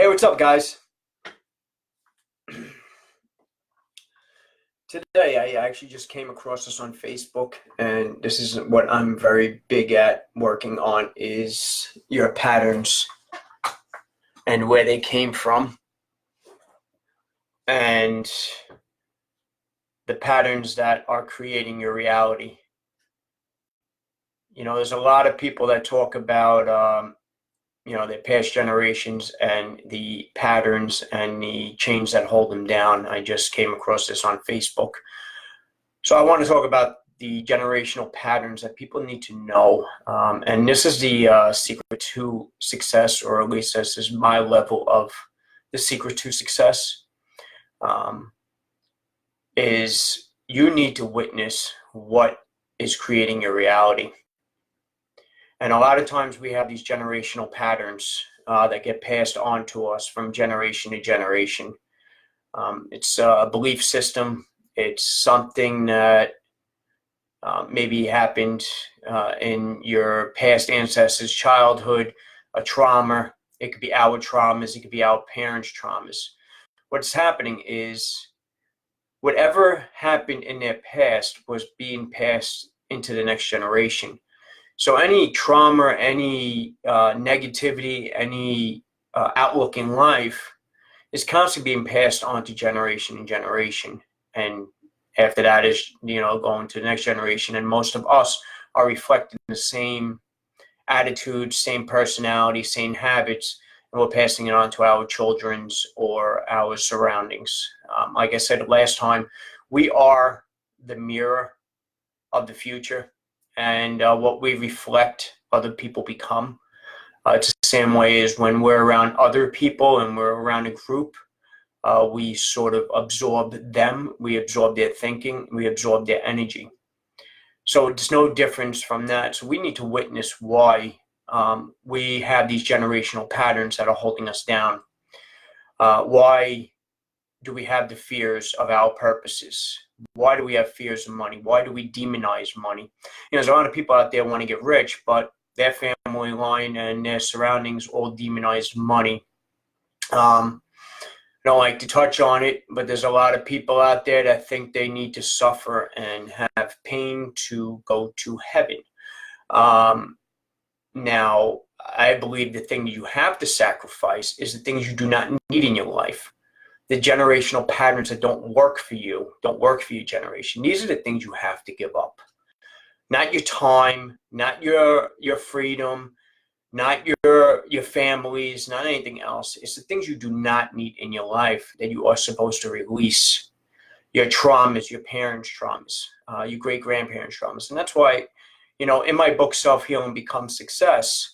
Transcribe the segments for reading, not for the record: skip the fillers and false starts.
Hey, what's up, guys? Today, I actually just came across this on Facebook, and this is what I'm very big at working on is your patterns and where they came from, and the patterns that are creating your reality. There's a lot of people that talk about, their past generations and the patterns and the chains that hold them down. I just came across this on Facebook. So I want to talk about the generational patterns that people need to know. And this is the secret to success, or at least this is my level of the secret to success, is you need to witness what is creating your reality. And a lot of times we have these generational patterns that get passed on to us from generation to generation. It's a belief system. It's something that maybe happened in your past ancestors' childhood, a trauma. It could be our traumas. It could be our parents' traumas. What's happening is whatever happened in their past was being passed into the next generation. So any trauma, any negativity, any outlook in life is constantly being passed on to generation and generation. And after that is, going to the next generation. And most of us are reflecting the same attitudes, same personality, same habits, and we're passing it on to our children's or our surroundings. Like I said last time, we are the mirror of the future, and what we reflect, other people become. It's the same way as when we're around other people and we're around a group. We sort of absorb them, we absorb their thinking, we absorb their energy. So it's no difference from that. So we need to witness why we have these generational patterns that are holding us down. Why do we have the fears of our purposes? Why do we have fears of money? Why do we demonize money? There's a lot of people out there want to get rich, but their family line and their surroundings all demonize money. I don't like to touch on it, but there's a lot of people out there that think they need to suffer and have pain to go to heaven. Now, I believe the thing you have to sacrifice is the things you do not need in your life. The generational patterns that don't work for you, don't work for your generation. These are the things you have to give up. Not your time, not your freedom, not your families, not anything else. It's the things you do not need in your life that you are supposed to release. Your traumas, your parents' traumas, your great-grandparents' traumas. And that's why, in my book, Self-Healing Becomes Success,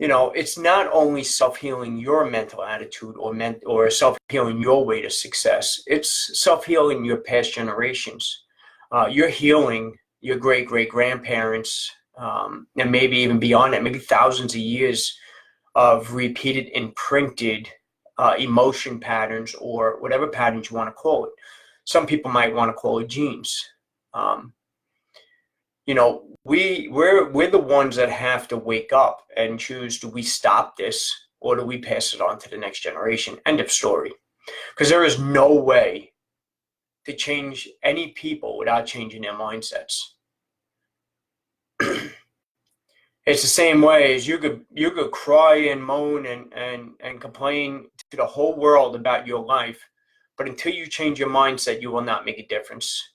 it's not only self-healing your mental attitude or self-healing your way to success. It's self-healing your past generations. You're healing your great-great-grandparents, and maybe even beyond that, maybe thousands of years of repeated imprinted emotion patterns, or whatever patterns you want to call it. Some people might want to call it genes. We're the ones that have to wake up and choose, do we stop this or do we pass it on to the next generation? End of story. Because there is no way to change any people without changing their mindsets. It's the same way as you could cry and moan and complain to the whole world about your life, but until you change your mindset, you will not make a difference.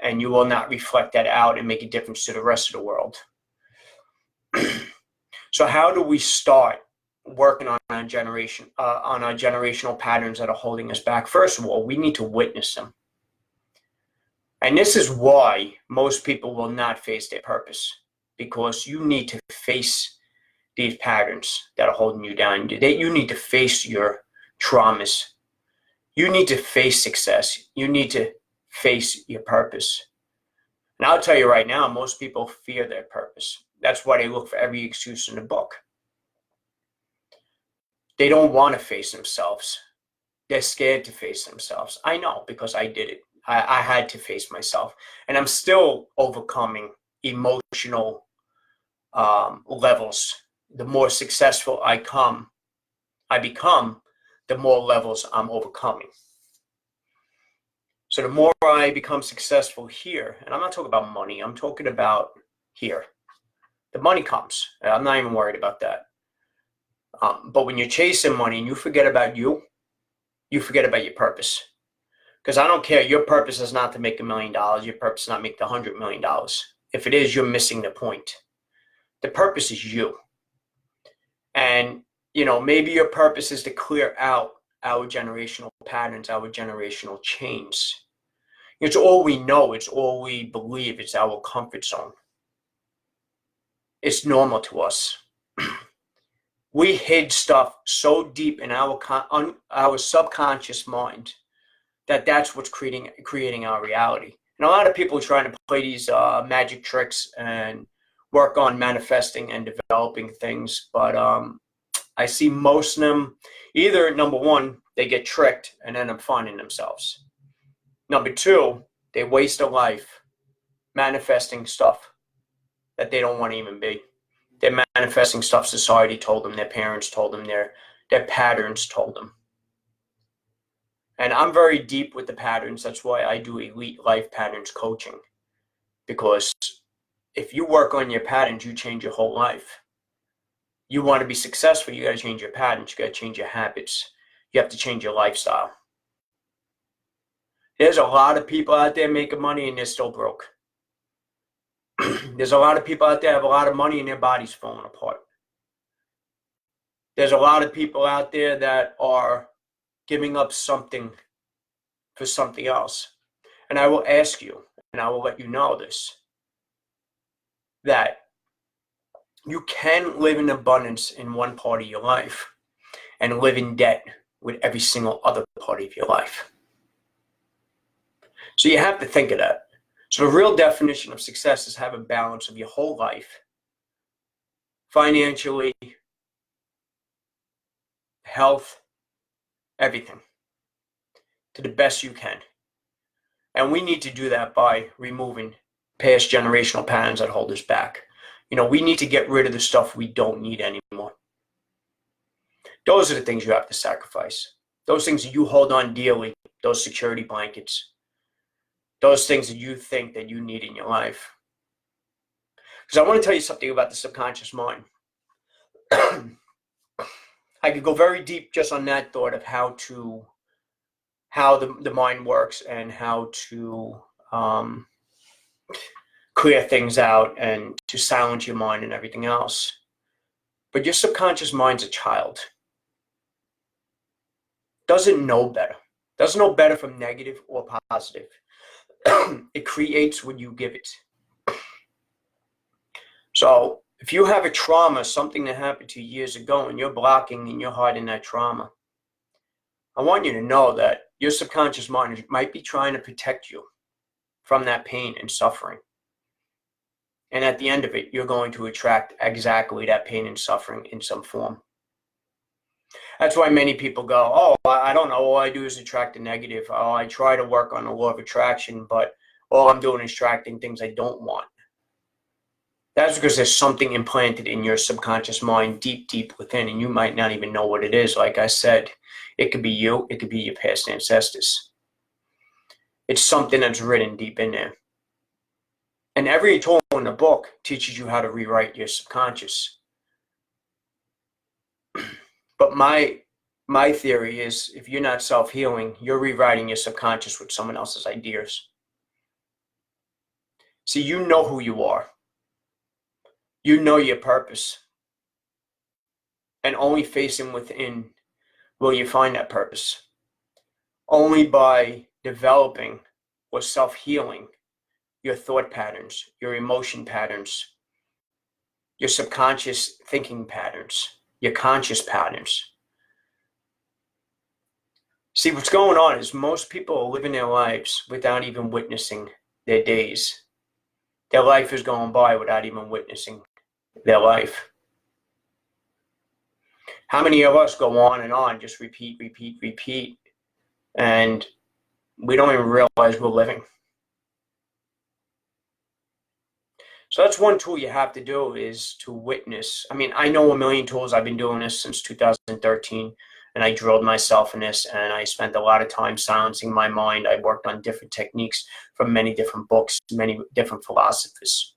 And you will not reflect that out and make a difference to the rest of the world. So how do we start working on our generational patterns that are holding us back? First of all, we need to witness them. And this is why most people will not face their purpose, because you need to face these patterns that are holding you down. You need to face your traumas. You need to face success. You need to face your purpose. And I'll tell you right now, most people fear their purpose. That's why they look for every excuse in the book. They don't want to face themselves. They're scared to face themselves. I know, because I did it. I had to face myself. And I'm still overcoming emotional levels. The more successful I come, I become, the more levels I'm overcoming. So the more I become successful here, and I'm not talking about money, I'm talking about here. The money comes. I'm not even worried about that. But when you're chasing money and you forget about you forget about your purpose. Because I don't care. Your purpose is not to make $1 million. Your purpose is not to make the $100 million. If it is, you're missing the point. The purpose is you. And, maybe your purpose is to clear out our generational patterns, our generational chains. It's all we know. It's all we believe. It's our comfort zone. It's normal to us. We hid stuff so deep in our subconscious mind that's what's creating our reality. And a lot of people are trying to play these magic tricks and work on manifesting and developing things. But I see most of them, either number one, they get tricked and end up finding themselves. Number two, they waste a life manifesting stuff that they don't want to even be. They're manifesting stuff society told them, their parents told them, their patterns told them. And I'm very deep with the patterns. That's why I do Elite Life Patterns coaching. Because if you work on your patterns, you change your whole life. You want to be successful, you got to change your patterns. You got to change your habits. You have to change your lifestyle. There's a lot of people out there making money and they're still broke. There's a lot of people out there have a lot of money and their body's falling apart. There's a lot of people out there that are giving up something for something else. And I will ask you, and I will let you know this, that you can live in abundance in one part of your life and live in debt with every single other part of your life. So you have to think of that. So the real definition of success is have a balance of your whole life, financially, health, everything, to the best you can. And we need to do that by removing past generational patterns that hold us back. We need to get rid of the stuff we don't need anymore. Those are the things you have to sacrifice. Those things that you hold on dearly, those security blankets, those things that you think that you need in your life. Because I want to tell you something about the subconscious mind. I could go very deep just on that thought of how the mind works and how to clear things out and to silence your mind and everything else. But your subconscious mind's a child. Doesn't know better. Doesn't know better from negative or positive. It creates what you give it. So if you have a trauma, something that happened to you years ago, and you're blocking and you're hiding that trauma, I want you to know that your subconscious mind might be trying to protect you from that pain and suffering. And at the end of it, you're going to attract exactly that pain and suffering in some form. That's why many people go, oh, I don't know, all I do is attract the negative. Oh, I try to work on the law of attraction, but all I'm doing is attracting things I don't want. That's because there's something implanted in your subconscious mind deep, deep within, and you might not even know what it is. Like I said, it could be you, it could be your past ancestors. It's something that's written deep in there. And every tool in the book teaches you how to rewrite your subconscious. But my theory is, if you're not self-healing, you're rewriting your subconscious with someone else's ideas. See, you know who you are. You know your purpose. And only facing within will you find that purpose. Only by developing or self-healing your thought patterns, your emotion patterns, your subconscious thinking patterns, your conscious patterns. See, what's going on is most people are living their lives without even witnessing their days. Their life is going by without even witnessing their life. How many of us go on and on, just repeat, and we don't even realize we're living? So that's one tool you have to do, is to witness. I mean, I know a million tools. I've been doing this since 2013, and I drilled myself in this, and I spent a lot of time silencing my mind. I worked on different techniques from many different books, many different philosophers.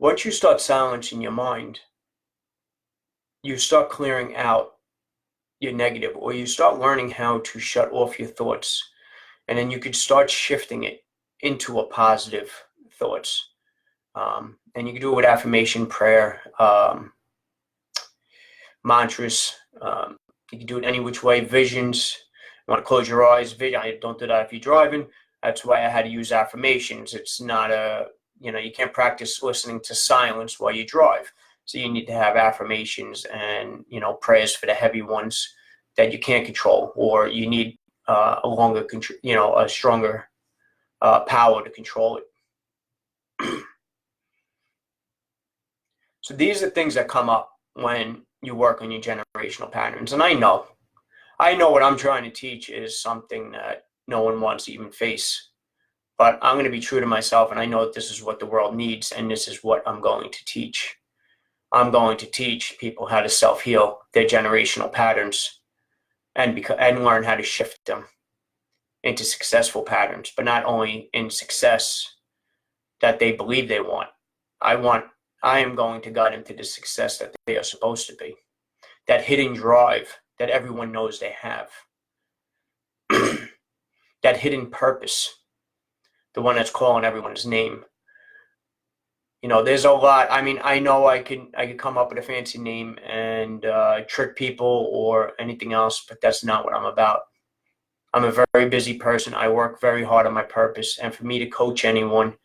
Once you start silencing your mind, you start clearing out your negative, or you start learning how to shut off your thoughts, and then you could start shifting it into a positive thoughts. And you can do it with affirmation, prayer, mantras. You can do it any which way. Visions. You want to close your eyes. I don't do that if you're driving. That's why I had to use affirmations. It's not you can't practice listening to silence while you drive. So you need to have affirmations and, prayers for the heavy ones that you can't control, or you need a stronger power to control it. So these are things that come up when you work on your generational patterns. And I know what I'm trying to teach is something that no one wants to even face. But I'm going to be true to myself, and I know that this is what the world needs, and this is what I'm going to teach. I'm going to teach people how to self-heal their generational patterns and learn how to shift them into successful patterns, but not only in success that they believe they want. I am going to guide them to the success that they are supposed to be. That hidden drive that everyone knows they have. That hidden purpose. The one that's calling everyone's name. There's a lot. I mean, I know I could come up with a fancy name and trick people or anything else, but that's not what I'm about. I'm a very busy person. I work very hard on my purpose. And for me to coach anyone,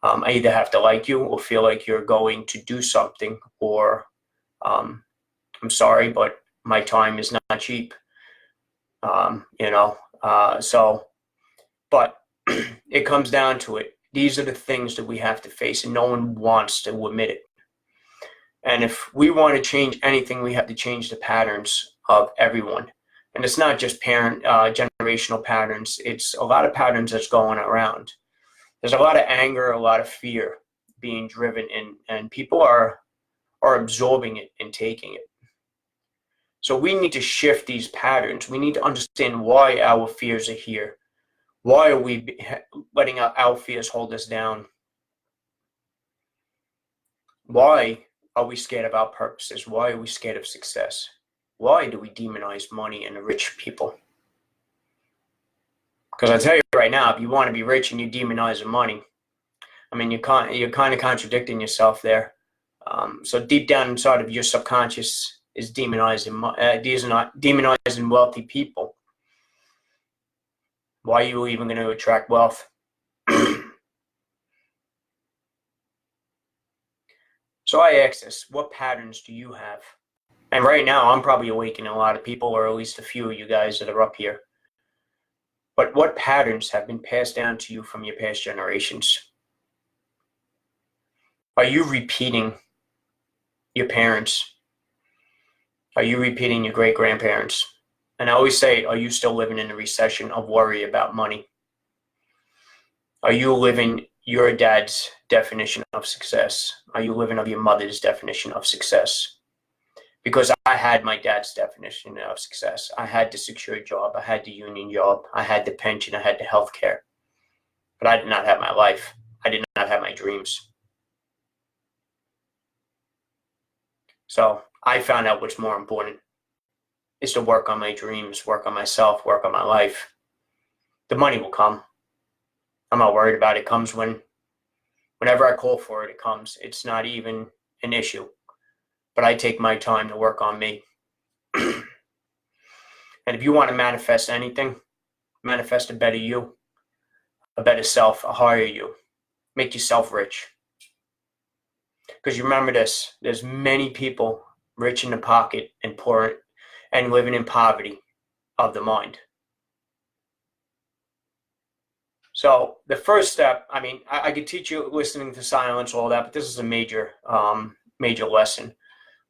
I either have to like you or feel like you're going to do something, or I'm sorry, but my time is not cheap. But it comes down to it. These are the things that we have to face, and no one wants to admit it. And if we want to change anything, we have to change the patterns of everyone. And it's not just generational patterns. It's a lot of patterns that's going around. There's a lot of anger, a lot of fear being driven in, and people are absorbing it and taking it. So we need to shift these patterns. We need to understand why our fears are here. Why are we letting our fears hold us down? Why are we scared of our purposes? Why are we scared of success? Why do we demonize money and the rich people? Because I tell you right now, if you want to be rich and you demonize money, I mean, you're kind of contradicting yourself there. So deep down inside of your subconscious is demonizing wealthy people. Why are you even going to attract wealth? So I ask this, what patterns do you have? And right now, I'm probably awakening a lot of people, or at least a few of you guys that are up here. But what patterns have been passed down to you from your past generations? Are you repeating your parents? Are you repeating your great-grandparents? And I always say, are you still living in a recession of worry about money? Are you living your dad's definition of success? Are you living of your mother's definition of success? Because I had my dad's definition of success. I had the secure job. I had the union job. I had the pension. I had the health care. But I did not have my life. I did not have my dreams. So I found out what's more important is to work on my dreams, work on myself, work on my life. The money will come. I'm not worried about it. It comes whenever I call for it, it comes. It's not even an issue. But I take my time to work on me. And if you want to manifest anything, manifest a better you, a better self, a higher you. Make yourself rich. Because you remember this, there's many people rich in the pocket and poor and living in poverty of the mind. So the first step, I mean, I could teach you listening to silence, all that, but this is a major lesson.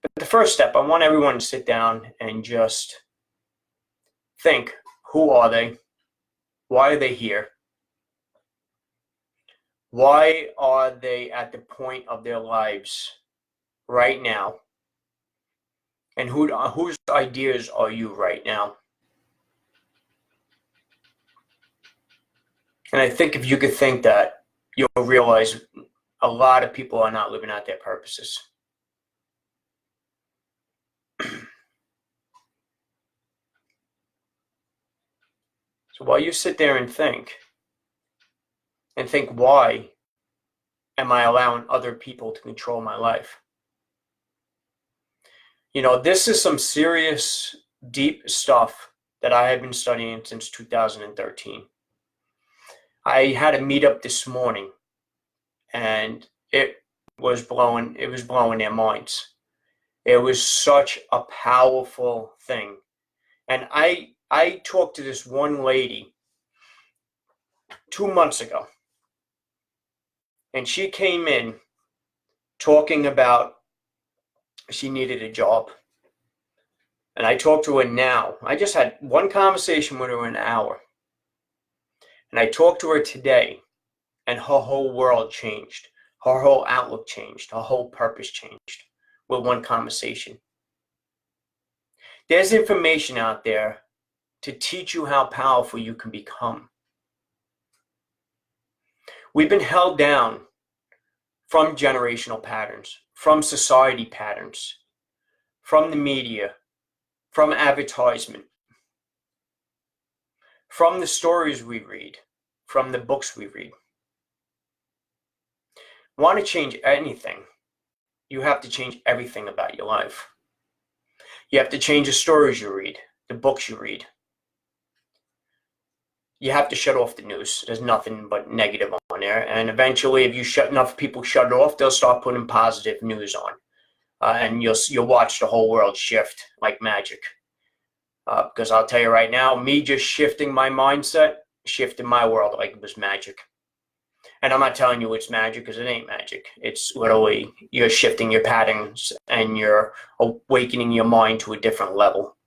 But the first step, I want everyone to sit down and just think, who are they? Why are they here? Why are they at the point of their lives right now? And whose ideas are you right now? And I think if you could think that, you'll realize a lot of people are not living out their purposes. So while you sit there and think, why am I allowing other people to control my life? You know, this is some serious, deep stuff that I have been studying since 2013. I had a meetup this morning, and it was blowing their minds. It was such a powerful thing. And I talked to this one lady 2 months ago, and she came in talking about she needed a job. And I talked to her now. I just had one conversation with her in an hour. And I talked to her today, and her whole world changed. Her whole outlook changed. Her whole purpose changed with one conversation. There's information out there to teach you how powerful you can become. We've been held down from generational patterns, from society patterns, from the media, from advertisement, from the stories we read, from the books we read. Want to change anything, you have to change everything about your life. You have to change the stories you read, the books you read. You have to shut off the news. There's nothing but negative on there. And eventually, if you shut enough people shut it off, they'll start putting positive news on. And you'll watch the whole world shift like magic. Because I'll tell you right now, me just shifting my mindset, shifted my world like it was magic. And I'm not telling you it's magic, because it ain't magic. It's literally you're shifting your patterns and you're awakening your mind to a different level.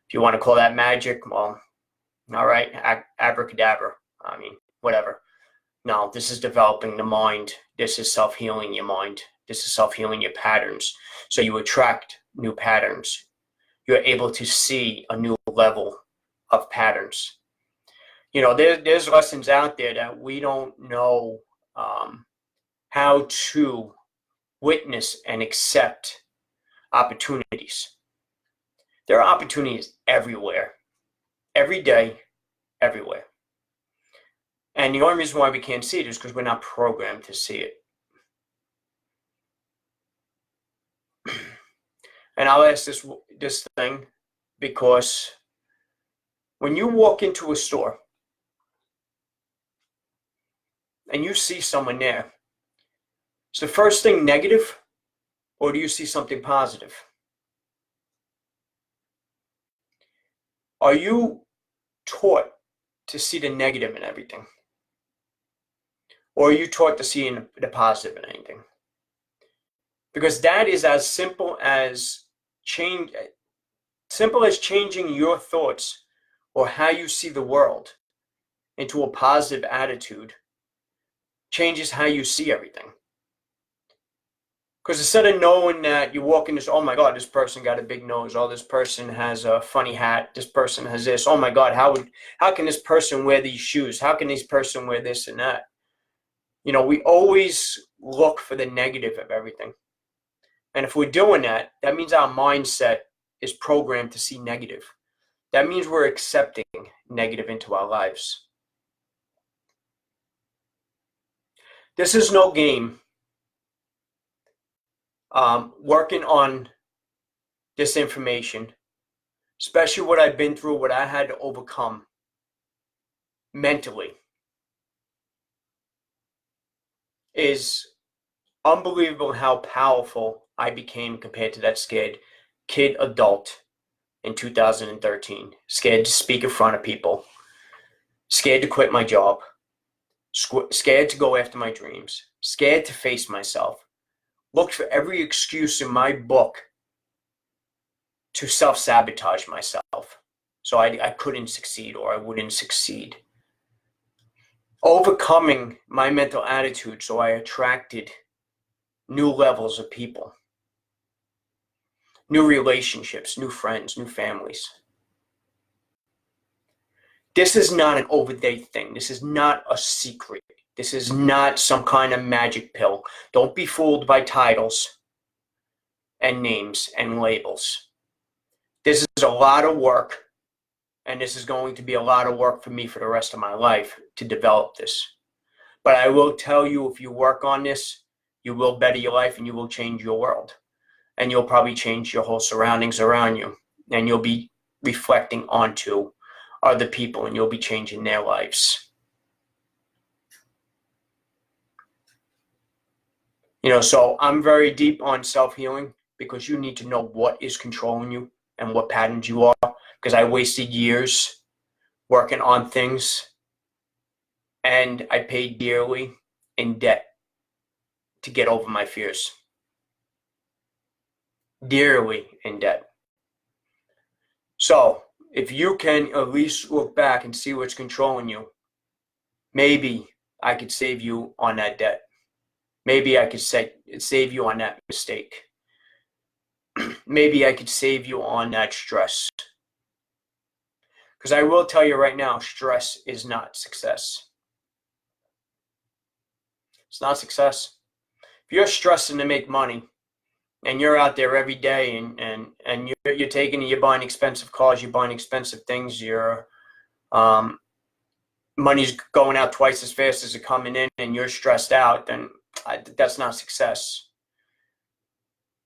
If you want to call that magic, well, all right, abracadabra. I mean, whatever. No, this is developing the mind. This is self-healing your mind. This is self-healing your patterns. So you attract new patterns. You're able to see a new level of patterns. You know, there's lessons out there that we don't know how to witness and accept opportunities. There are opportunities everywhere, every day, everywhere. And the only reason why we can't see it is because we're not programmed to see it. And I'll ask this thing because when you walk into a store and you see someone there, is the first thing negative, or do you see something positive? Are you taught to see the negative in everything? Or are you taught to see the positive in anything? Because that is as simple as changing your thoughts or how you see the world into a positive attitude changes how you see everything. Because instead of knowing that you walk in this, oh my God, this person got a big nose, oh, this person has a funny hat, this person has this, oh my God, how can this person wear these shoes? How can this person wear this and that? You know, we always look for the negative of everything. And if we're doing that, that means our mindset is programmed to see negative. That means we're accepting negative into our lives. This is no game. Working on this information, especially what I've been through, what I had to overcome mentally, is unbelievable how powerful I became compared to that scared kid adult in 2013. Scared to speak in front of people, scared to quit my job, scared to go after my dreams, scared to face myself. Looked for every excuse in my book to self-sabotage myself so I couldn't succeed or I wouldn't succeed. overcoming my mental attitude, so I attracted new levels of people, new relationships, new friends, new families. This is not an overday thing. This is not a secret. This is not some kind of magic pill. Don't be fooled by titles and names and labels. This is a lot of work, and this is going to be a lot of work for me for the rest of my life to develop this. But I will tell you, if you work on this, you will better your life and you will change your world. And you'll probably change your whole surroundings around you. And you'll be reflecting onto other people and you'll be changing their lives. So I'm very deep on self-healing because you need to know what is controlling you and what patterns you are. Because I wasted years working on things and I paid dearly in debt to get over my fears. Dearly in debt. So if you can at least look back and see what's controlling you, maybe I could save you on that debt. Maybe I could save you on that mistake. Maybe I could save you on that stress. Because I will tell you right now, stress is not success. It's not success. If you're stressing to make money and you're out there every day and you're buying expensive cars, you're buying expensive things, your money's going out twice as fast as it's coming in and you're stressed out, then that's not success.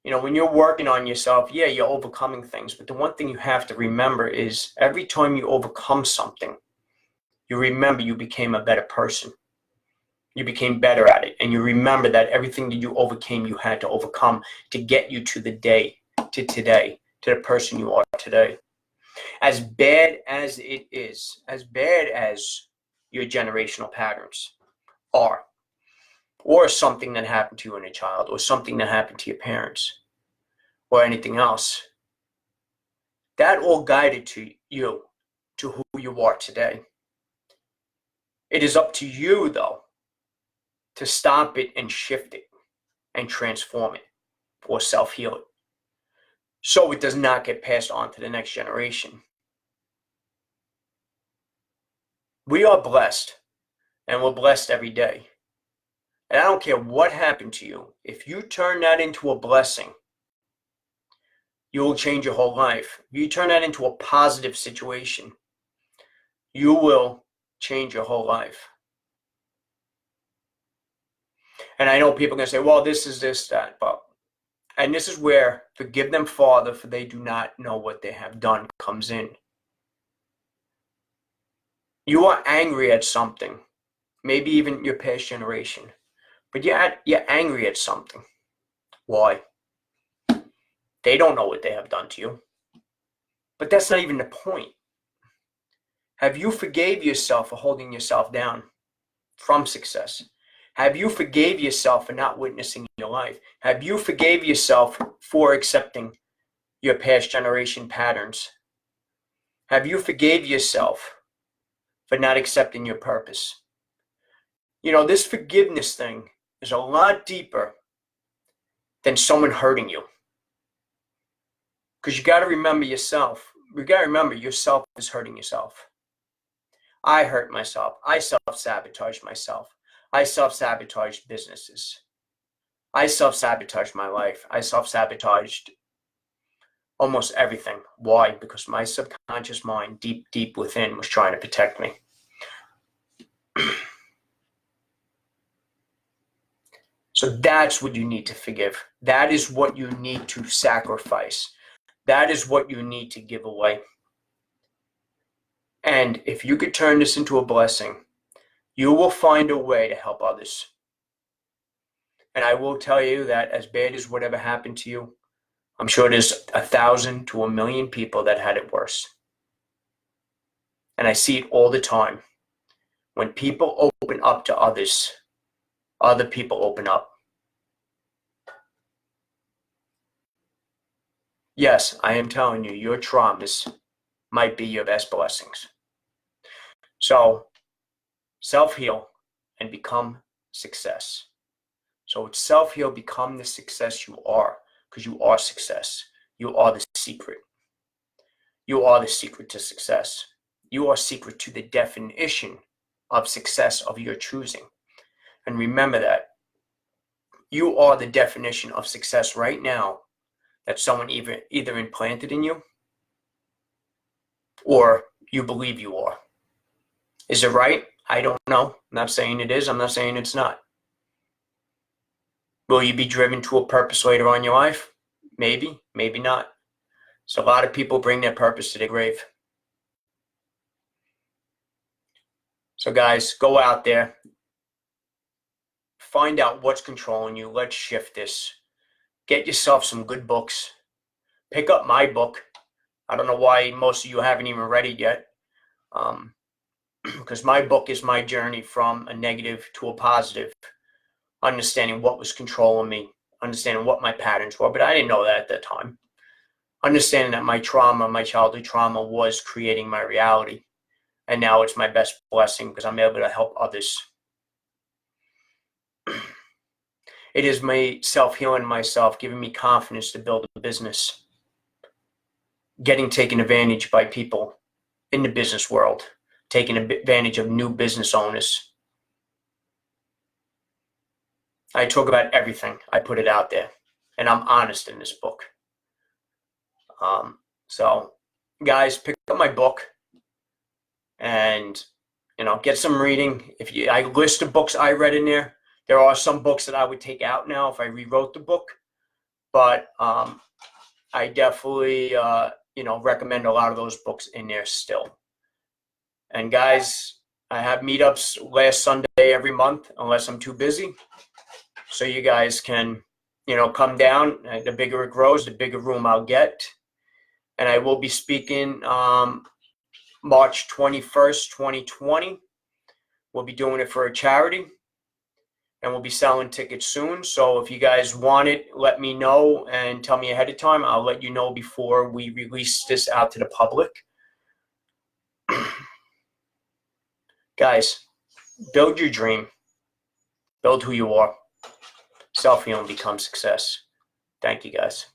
When you're working on yourself, yeah, you're overcoming things. But the one thing you have to remember is every time you overcome something, you remember you became a better person. You became better at it. And you remember that everything that you overcame, you had to overcome to get you to the day, to today, to the person you are today. As bad as it is, as bad as your generational patterns are, or something that happened to you in a child, or something that happened to your parents, or anything else, that all guided to you, to who you are today. It is up to you, though, to stop it and shift it and transform it or self-heal it so it does not get passed on to the next generation. We are blessed, and we're blessed every day. And I don't care what happened to you. If you turn that into a blessing, you will change your whole life. If you turn that into a positive situation, you will change your whole life. And I know people are going to say, well, this is this, that, but, and this is where forgive them, Father, for they do not know what they have done comes in. You are angry at something, maybe even your past generation, but you're angry at something. Why? They don't know what they have done to you. But that's not even the point. Have you forgave yourself for holding yourself down from success? Have you forgave yourself for not witnessing your life? Have you forgave yourself for accepting your past generation patterns? Have you forgave yourself for not accepting your purpose? This forgiveness thing is a lot deeper than someone hurting you. Because you got to remember yourself. You got to remember yourself is hurting yourself. I hurt myself. I self-sabotaged myself. I self-sabotaged businesses. I self-sabotaged my life. I self-sabotaged almost everything. Why? Because my subconscious mind, deep, deep within, was trying to protect me. So that's what you need to forgive. That is what you need to sacrifice. That is what you need to give away. And if you could turn this into a blessing, you will find a way to help others. And I will tell you that as bad as whatever happened to you, I'm sure there's 1,000 to 1,000,000 people that had it worse. And I see it all the time. When people open up to others, other people open up. Yes, I am telling you, your traumas might be your best blessings. So Self-heal and become success. So it's self-heal, become the success you are, because you are success. You are the secret. You are the secret to success. You are secret to the definition of success of your choosing. And remember that. You are the definition of success right now that someone either implanted in you or you believe you are. Is it right? I don't know. I'm not saying it is. I'm not saying it's not. Will you be driven to a purpose later on in your life? Maybe, maybe not. So a lot of people bring their purpose to the grave. So guys, go out there. Find out what's controlling you. Let's shift this. Get yourself some good books. Pick up my book. I don't know why most of you haven't even read it yet. Because my book is my journey from a negative to a positive. Understanding what was controlling me. Understanding what my patterns were. But I didn't know that at that time. Understanding that my trauma, my childhood trauma, was creating my reality. And now it's my best blessing because I'm able to help others. It is my self-healing myself, giving me confidence to build a business. Getting taken advantage by people in the business world. Taking advantage of new business owners. I talk about everything. I put it out there. And I'm honest in this book. So, guys, pick up my book. And, get some reading. I list the books I read in there. There are some books that I would take out now if I rewrote the book. But I definitely, recommend a lot of those books in there still. And guys, I have meetups last Sunday every month, unless I'm too busy. So you guys can, come down. The bigger it grows, the bigger room I'll get. And I will be speaking March 21st, 2020. We'll be doing it for a charity. And we'll be selling tickets soon. So if you guys want it, let me know and tell me ahead of time. I'll let you know before we release this out to the public. Guys, build your dream. Build who you are. Self-heal and become success. Thank you, guys.